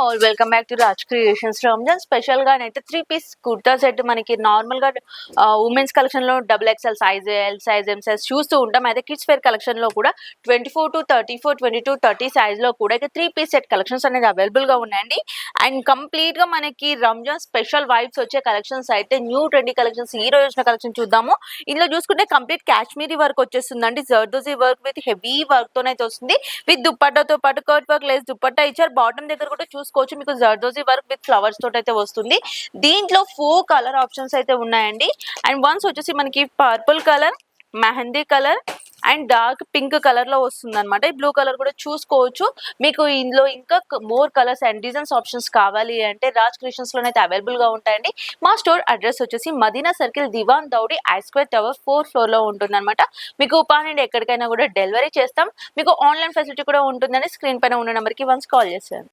All welcome back to Raj creations. Ramzan special గా అయితే 3 piece kurta set మనకి నార్మల్ గా ఉమెన్స్ కలెక్షన్ లో XXL size, L size, M size చూస్తూ ఉంటాం. అయితే కిడ్స్ వేర్ కలెక్షన్ లో కూడా 24 to 34, 22, 30 సైజ్ లో కూడా అయితే 3 పీస్ సెట్ కలెక్షన్స్ అనేది అవైలబుల్ గా ఉన్నాయండి. అండ్ కంప్లీట్ గా మనకి రంజాన్ స్పెషల్ వైబ్స్ వచ్చే కలెక్షన్స్ అయితే న్యూ ట్రెండీ కలెక్షన్స్ ఈ రోజు వచ్చిన కలెక్షన్ చూద్దాము. ఇందులో చూసుకుంటే కంప్లీట్ కాశ్మీరీ వర్క్ వచ్చేస్తుందండి. Zardozi work with heavy work తోనైతే వస్తుంది. విత్ దుప్పట్టాతో పాటు కట్ వర్క్ లేస్ దుప్పట్టా ఇచ్చారు. బాటమ్ దగ్గర కూడా చూసుకోవచ్చు, మీకు జర్దోజీ వర్క్ విత్ ఫ్లవర్స్ తోటి అయితే వస్తుంది. దీంట్లో 4 కలర్ ఆప్షన్స్ అయితే ఉన్నాయండి. అండ్ వన్స్ వచ్చేసి మనకి purple colour, mehndi colour and dark pink colour లో వస్తుంది అనమాట. ఈ బ్లూ కలర్ కూడా చూసుకోవచ్చు. మీకు ఇందులో ఇంకా more colours and designs options కావాలి అంటే రాజ్ క్రియేషన్స్ లోనైతే అవైలబుల్ గా ఉంటాయండి. మా స్టోర్ అడ్రస్ వచ్చేసి మదీనా సర్కిల్, దివాన్ దౌడి, ఐస్క్వేర్ టవర్ 4th floor లో ఉంటుంది అనమాట. మీకు నుండి ఎక్కడికైనా కూడా డెలివరీ చేస్తాం. మీకు ఆన్లైన్ ఫెసిలిటీ కూడా ఉంటుందని స్క్రీన్ పైన ఉన్న నెంబర్కి వన్స్ కాల్ చేశాను.